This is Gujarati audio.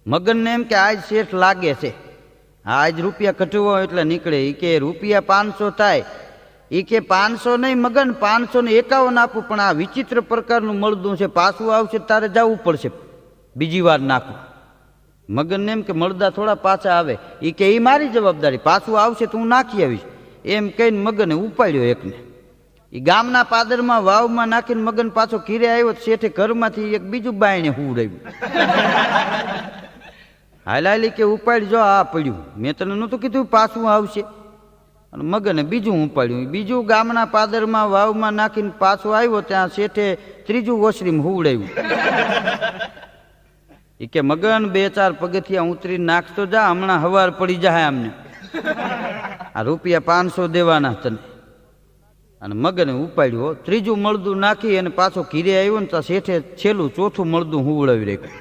મગનને એમ કે આજ શેઠ લાગે છે, આજ રૂપિયા કઢવો એટલે નીકળે. એ કે રૂપિયા 500 થાય. એ કે 500 નહીં મગન, 551 આપું, પણ આ વિચિત્ર પ્રકારનું મળદું છે, પાછું આવશે તારે જવું પડશે બીજી વાર નાખવું. મગનને એમ કે મળદા થોડા પાછા આવે. એ કે એ મારી જવાબદારી, પાછું આવશે તો હું નાખી આવીશ. એમ કહીને મગને ઉપાડ્યો એકને. એ ગામના પાદરમાં વાવમાં નાખીને મગન પાછો ઘીરે આવ્યો. શેઠે ઘરમાંથી એક બીજું બાયણે હુવડાવ્યું. હાલાલી કે ઉપાડી જો, આ પડ્યું, મેં તને નહોતું કીધું પાછું આવશે. અને મગને બીજું ઉપાડ્યું. બીજું ગામના પાદરમાં વાવમાં નાખીને પાછો આવ્યો. ત્યાં શેઠે ત્રીજું ઓસરીમાં હુવડાવ્યું. એ કે મગન 2-4 પગથિયા ઉતરી નાખતો જા, હમણાં હવાર પડી જાય અમને, આ રૂપિયા 500 દેવાના તને. અને મગને ઉપાડ્યો. ત્રીજું મળદું નાખી અને પાછો ઘીરે આવ્યો ને તો શેઠે છેલ્લું ચોથું મળદું હુવડાવી રાખ્યું.